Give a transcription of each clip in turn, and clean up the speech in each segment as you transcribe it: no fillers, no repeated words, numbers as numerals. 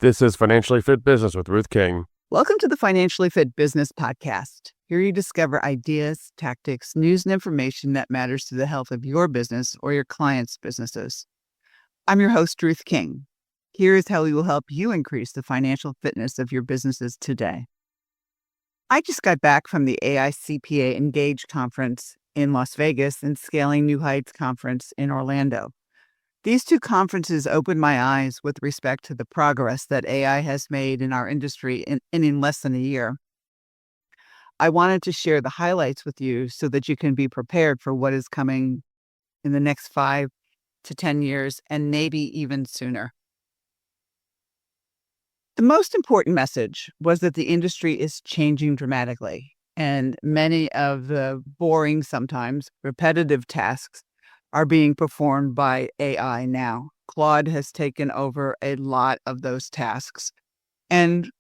This is Financially Fit Business with Ruth King. Welcome to the Financially Fit Business Podcast. Here you discover ideas, tactics, news, and information that matters to the health of your business or your clients' businesses. I'm your host, Ruth King. Here is how we will help you increase the financial fitness of your businesses today. I just got back from the AICPA Engage Conference in Las Vegas and ScalingNew Conference in Orlando. These two conferences opened my eyes with respect to the progress that AI has made in our industry in less than a year. I wanted to share the highlights with you so that you can be prepared for what is coming in the next 5 to 10 years and maybe even sooner. The most important message was that the industry is changing dramatically, and many of the boring, sometimes repetitive tasks are being performed by AI now. Claude has taken over a lot of those tasks. And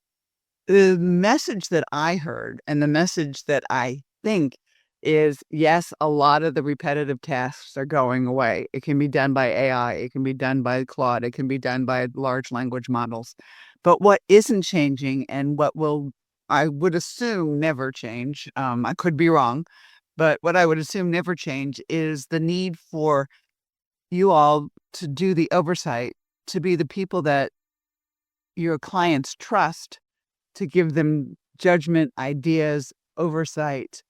the message that I heard and the message that I think is, yes, a lot of the repetitive tasks are going away. It can be done by AI. It can be done by Claude. It can be done by large language models. But what isn't changing and what will, I would assume, never change, I could be wrong, but what I would assume never change is the need for you all to do the oversight, to be the people that your clients trust, to give them judgment, ideas, oversight,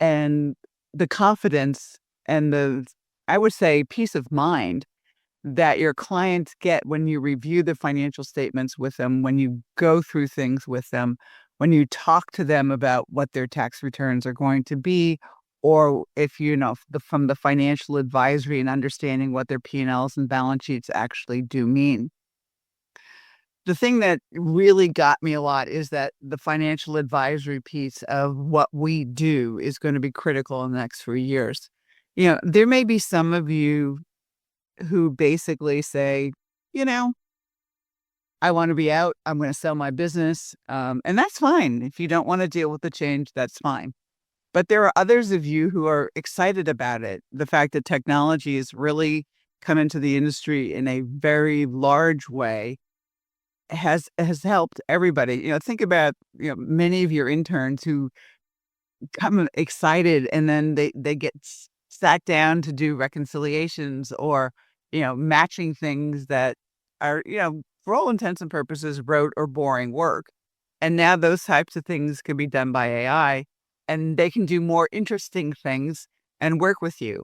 and the confidence and I would say, peace of mind that your clients get when you review the financial statements with them, when you go through things with them, when you talk to them about what their tax returns are going to be, or if from the financial advisory and understanding what their P&Ls and balance sheets actually do mean. The thing that really got me a lot is that the financial advisory piece of what we do is going to be critical in the next few years. There may be some of you who basically say, I want to be out, I'm going to sell my business. And that's fine. If you don't want to deal with the change, that's fine. But there are others of you who are excited about it. The fact that technology has really come into the industry in a very large way has helped everybody. Think about many of your interns who come excited and then they get sat down to do reconciliations or matching things that are for all intents and purposes rote or boring work. And now those types of things can be done by AI. And they can do more interesting things and work with you.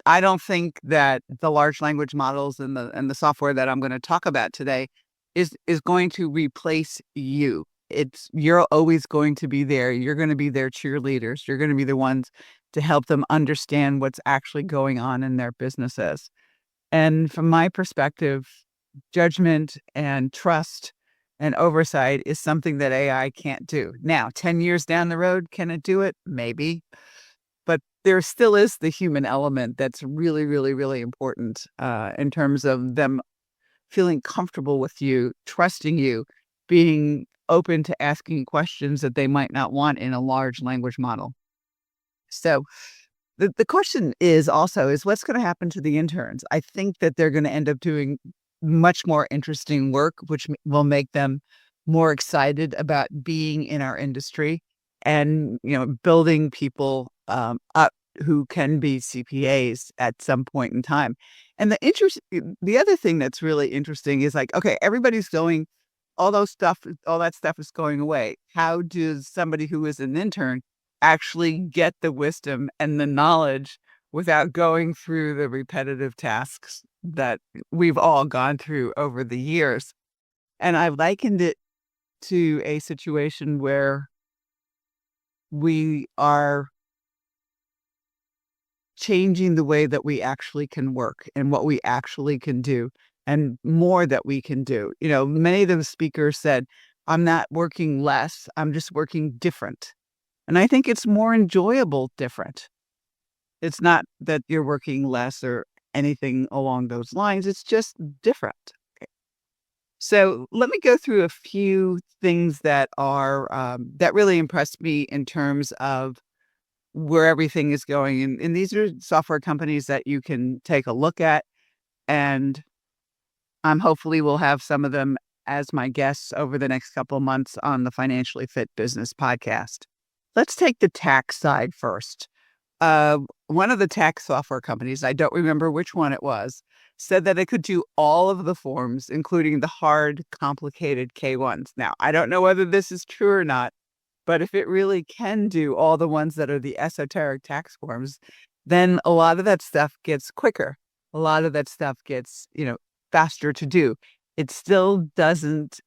I don't think that the large language models and the software that I'm going to talk about today is going to replace you. You're always going to be there. You're going to be their cheerleaders. You're going to be the ones to help them understand what's actually going on in their businesses. And from my perspective, judgment and trust and oversight is something that AI can't do. Now, 10 years down the road, can it do it? Maybe. But there still is the human element that's really, really, really important in terms of them feeling comfortable with you, trusting you, being open to asking questions that they might not want in a large language model. So the question is what's going to happen to the interns? I think that they're going to end up doing much more interesting work, which will make them more excited about being in our industry and, building people up who can be CPAs at some point in time. And the other thing that's really interesting is okay, everybody's going, all that stuff is going away. How does somebody who is an intern actually get the wisdom and the knowledge without going through the repetitive tasks that we've all gone through over the years? And I likened it to a situation where we are changing the way that we actually can work and what we actually can do and more that we can do. Many of the speakers said, I'm not working less, I'm just working different. And I think it's more enjoyable different. It's not that you're working less or anything along those lines. It's just different. Okay. So let me go through a few things that are that really impressed me in terms of where everything is going. And these are software companies that you can take a look at. And hopefully we'll have some of them as my guests over the next couple of months on the Financially Fit Business podcast. Let's take the tax side first. One of the tax software companies, I don't remember which one it was, said that it could do all of the forms, including the hard, complicated K-1s. Now, I don't know whether this is true or not, but if it really can do all the ones that are the esoteric tax forms, then a lot of that stuff gets quicker. A lot of that stuff gets, faster to do. It still doesn't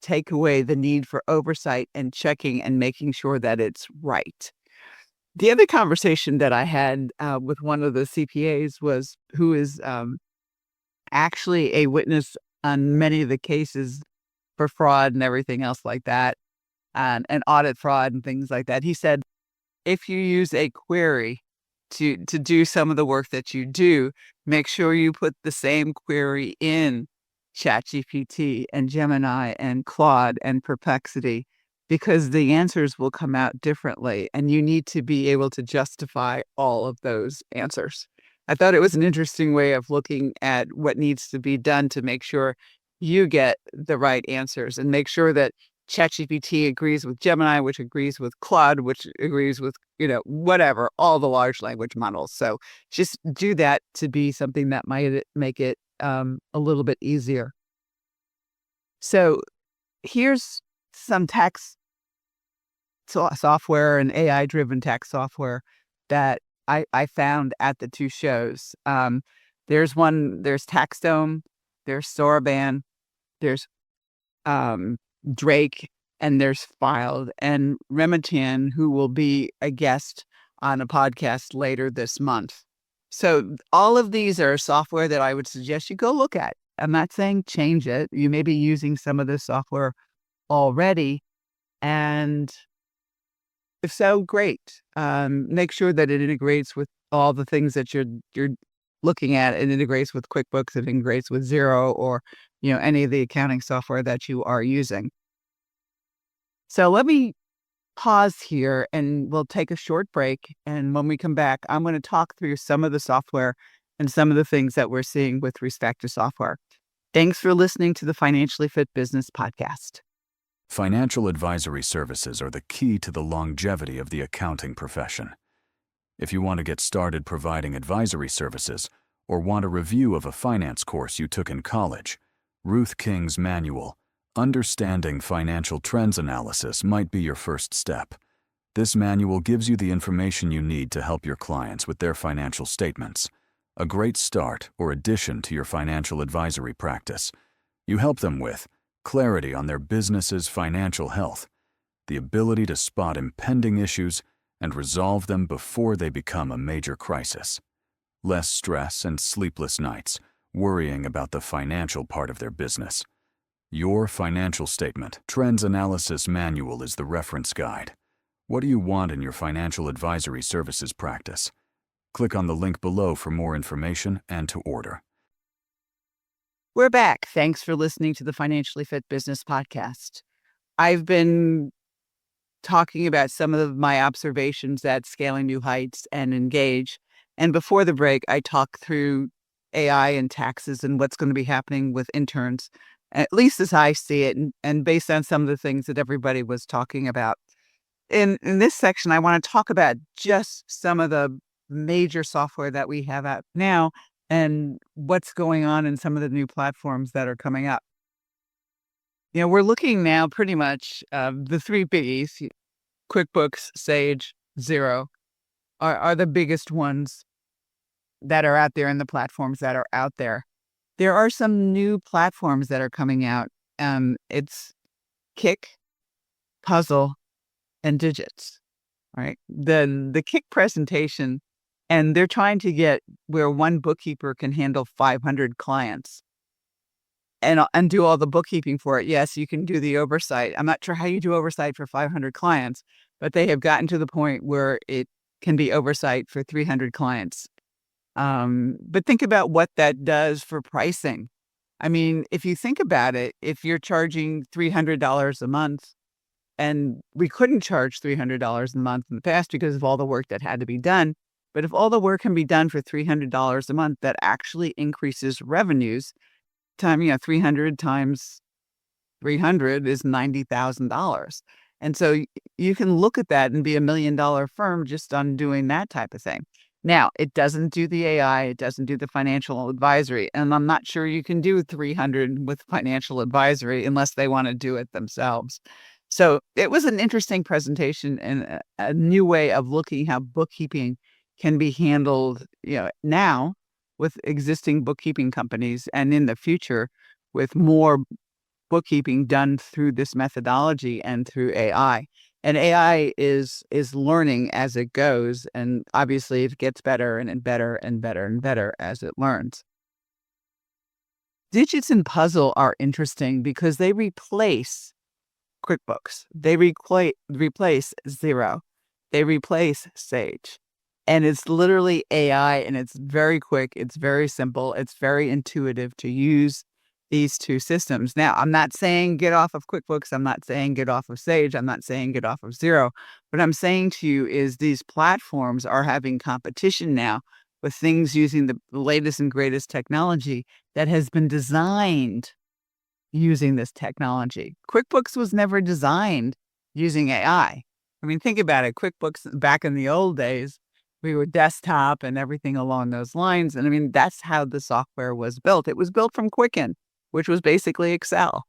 take away the need for oversight and checking and making sure that it's right. The other conversation that I had with one of the CPAs who is actually a witness on many of the cases for fraud and everything else like that, and audit fraud and things like that. He said, if you use a query to do some of the work that you do, make sure you put the same query in ChatGPT and Gemini and Claude and Perplexity, because the answers will come out differently and you need to be able to justify all of those answers. I thought it was an interesting way of looking at what needs to be done to make sure you get the right answers and make sure that ChatGPT agrees with Gemini, which agrees with Claude, which agrees with, whatever, all the large language models. So just do that to be something that might make it a little bit easier. So here's some tax software and AI-driven tax software that I found at the two shows. There's TaxDome, there's Soroban, there's Drake, and there's Filed, and Remington, who will be a guest on a podcast later this month. So all of these are software that I would suggest you go look at. I'm not saying change it. You may be using some of this software already, and if so, great. Make sure that it integrates with all the things that you're looking at. It integrates with QuickBooks. It integrates with Xero or any of the accounting software that you are using. So let me pause here and we'll take a short break. And when we come back, I'm going to talk through some of the software and some of the things that we're seeing with respect to software. Thanks for listening to the Financially Fit Business podcast. Financial advisory services are the key to the longevity of the accounting profession. If you want to get started providing advisory services or want a review of a finance course you took in college, Ruth King's manual, Understanding Financial Trends Analysis, might be your first step. This manual gives you the information you need to help your clients with their financial statements, a great start or addition to your financial advisory practice. You help them with clarity on their business's financial health, the ability to spot impending issues and resolve them before they become a major crisis, less stress and sleepless nights worrying about the financial part of their business. Your Financial Statement Trends Analysis Manual is the reference guide. What do you want in your financial advisory services practice? Click on the link below for more information and to order. We're back. Thanks for listening to the Financially Fit Business podcast. I've been talking about some of my observations at Scaling New Heights and Engage. And before the break, I talked through AI and taxes and what's going to be happening with interns, at least as I see it, and based on some of the things that everybody was talking about. In this section, I want to talk about just some of the major software that we have out now and what's going on in some of the new platforms that are coming up. We're looking now pretty much the three biggies, QuickBooks, Sage, Xero, are the biggest ones that are out there and the platforms that are out there. There are some new platforms that are coming out. It's Kick, Puzzle, and Digits, right? The Kick presentation, and they're trying to get where one bookkeeper can handle 500 clients and do all the bookkeeping for it. Yes, you can do the oversight. I'm not sure how you do oversight for 500 clients, but they have gotten to the point where it can be oversight for 300 clients. But think about what that does for pricing. I mean, if you think about it, if you're charging $300 a month, and we couldn't charge $300 a month in the past because of all the work that had to be done, but if all the work can be done for $300 a month, that actually increases revenues. 300 times 300 is $90,000. And so you can look at that and be $1 million firm just on doing that type of thing. Now, it doesn't do the AI, it doesn't do the financial advisory, and I'm not sure you can do 300 with financial advisory unless they want to do it themselves. So it was an interesting presentation and a new way of looking how bookkeeping can be handled, now with existing bookkeeping companies, and in the future with more bookkeeping done through this methodology and through AI. And AI is learning as it goes, and obviously it gets better and better and better and better as it learns. Digits and Puzzle are interesting because they replace QuickBooks. They replace Xero. They replace Sage. And it's literally AI, and it's very quick. It's very simple. It's very intuitive to use these two systems. Now, I'm not saying get off of QuickBooks. I'm not saying get off of Sage. I'm not saying get off of Xero. What I'm saying to you is these platforms are having competition now with things using the latest and greatest technology that has been designed using this technology. QuickBooks was never designed using AI. I mean, think about it. QuickBooks back in the old days, we were desktop and everything along those lines. And I mean, that's how the software was built. It was built from Quicken, which was basically Excel.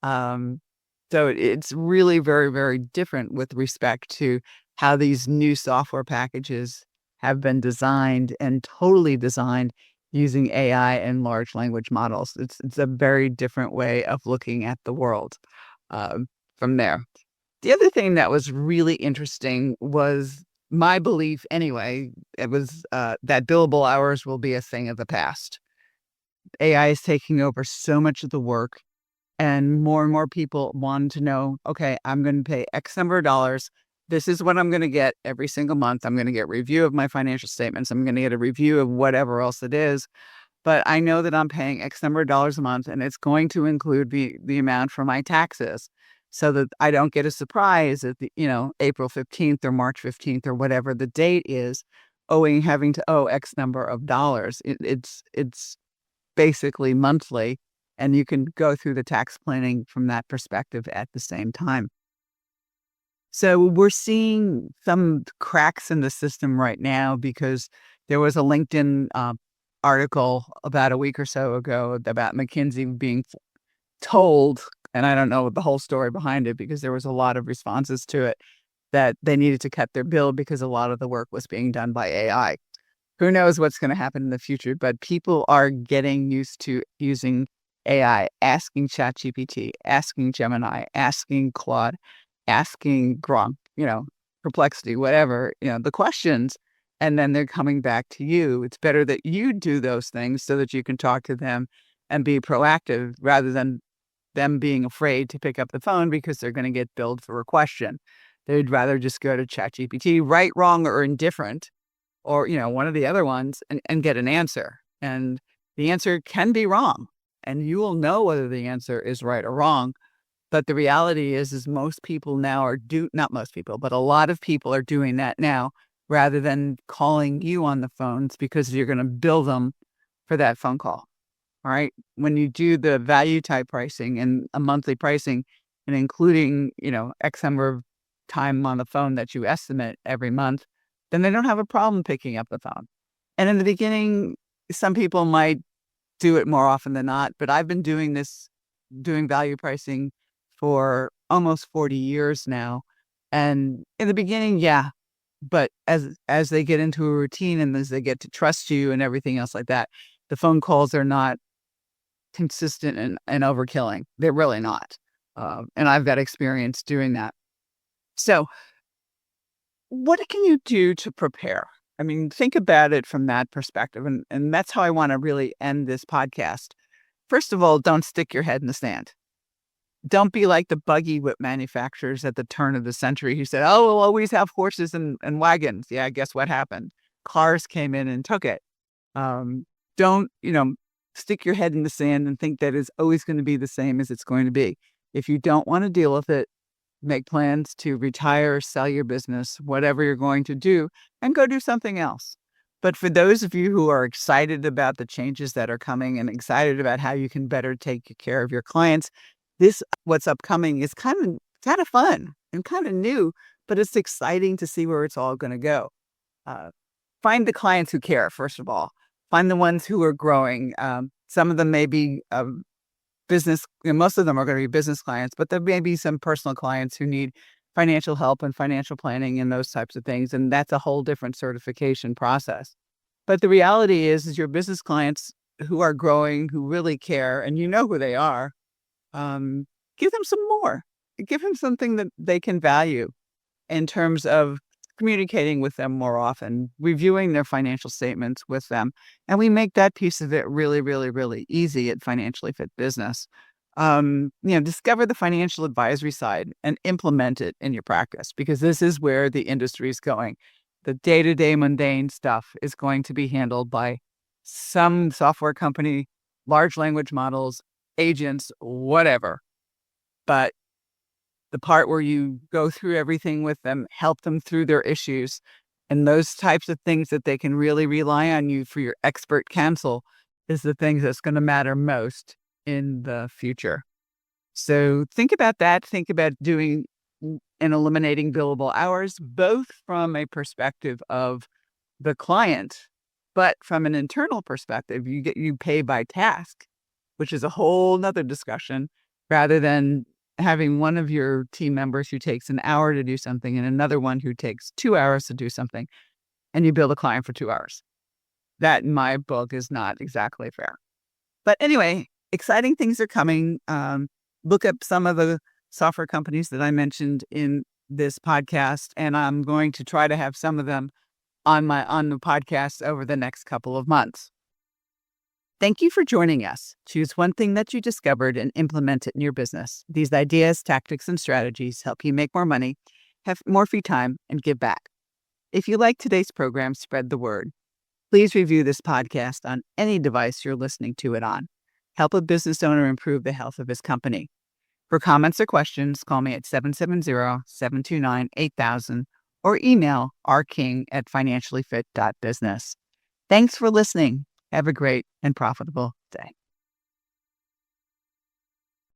So it's really very, very different with respect to how these new software packages have been designed, and totally designed using AI and large language models. It's a very different way of looking at the world from there. The other thing that was really interesting was my belief anyway. It was that billable hours will be a thing of the past. AI is taking over so much of the work, and more people want to know, okay, I'm going to pay X number of dollars. This is what I'm going to get every single month. I'm going to get a review of my financial statements. I'm going to get a review of whatever else it is. But I know that I'm paying X number of dollars a month, and it's going to include the amount for my taxes, so that I don't get a surprise at the, April 15th or March 15th or whatever the date is, having to owe X number of dollars. It's basically monthly, and you can go through the tax planning from that perspective at the same time. So we're seeing some cracks in the system right now because there was a LinkedIn article about a week or so ago about McKinsey being told, and I don't know the whole story behind it because there was a lot of responses to it, that they needed to cut their bill because a lot of the work was being done by AI. Who knows what's going to happen in the future, but people are getting used to using AI, asking ChatGPT, asking Gemini, asking Claude, asking Gronk, Perplexity, whatever, the questions, and then they're coming back to you. It's better that you do those things so that you can talk to them and be proactive, rather than them being afraid to pick up the phone because they're going to get billed for a question. They'd rather just go to ChatGPT, right, wrong, or indifferent, or, one of the other ones, and get an answer. And the answer can be wrong, and you will know whether the answer is right or wrong. But the reality is most people now not most people, but a lot of people are doing that now, rather than calling you on the phones, because you're going to bill them for that phone call. All right. When you do the value type pricing and a monthly pricing, and including, X number of time on the phone that you estimate every month, then they don't have a problem picking up the phone. And in the beginning, some people might do it more often than not, but I've been doing value pricing for almost 40 years now. And in the beginning, yeah, but as they get into a routine and as they get to trust you and everything else like that, the phone calls are not consistent and overkilling. They're really not. And I've got experience doing that. So what can you do to prepare? I mean, think about it from that perspective. And that's how I want to really end this podcast. First of all, don't stick your head in the sand. Don't be like the buggy whip manufacturers at the turn of the century who said, oh, we'll always have horses and wagons. Yeah, guess what happened? Cars came in and took it. Don't, stick your head in the sand and think that it's always going to be the same as it's going to be. If you don't want to deal with it, make plans to retire, sell your business, whatever you're going to do, and go do something else. But for those of you who are excited about the changes that are coming and excited about how you can better take care of your clients, what's upcoming is kind of fun and kind of new, but it's exciting to see where it's all going to go. Find the clients who care, first of all. Find the ones who are growing. Some of them may be business, most of them are going to be business clients, but there may be some personal clients who need financial help and financial planning and those types of things. And that's a whole different certification process. But the reality is your business clients who are growing, who really care, and you know who they are, give them some more. Give them something that they can value in terms of communicating with them more often, reviewing their financial statements with them. And we make that piece of it really, really, really easy at Financially Fit Business. Discover the financial advisory side and implement it in your practice, because this is where the industry is going. The day-to-day mundane stuff is going to be handled by some software company, large language models, agents, whatever. But the part where you go through everything with them, help them through their issues, and those types of things that they can really rely on you for your expert counsel is the things that's going to matter most in the future. So think about that. Think about doing and eliminating billable hours, both from a perspective of the client, but from an internal perspective, you pay by task, which is a whole nother discussion, rather than having one of your team members who takes an hour to do something and another one who takes 2 hours to do something, and you bill a client for 2 hours. That, in my book, is not exactly fair. But anyway, exciting things are coming. Look up some of the software companies that I mentioned in this podcast, and I'm going to try to have some of them on the podcast over the next couple of months. Thank you for joining us. Choose one thing that you discovered and implement it in your business. These ideas, tactics, and strategies help you make more money, have more free time, and give back. If you like today's program, spread the word. Please review this podcast on any device you're listening to it on. Help a business owner improve the health of his company. For comments or questions, call me at 770-729-8000 or email rking@financiallyfit.business. Thanks for listening. Have a great and profitable day.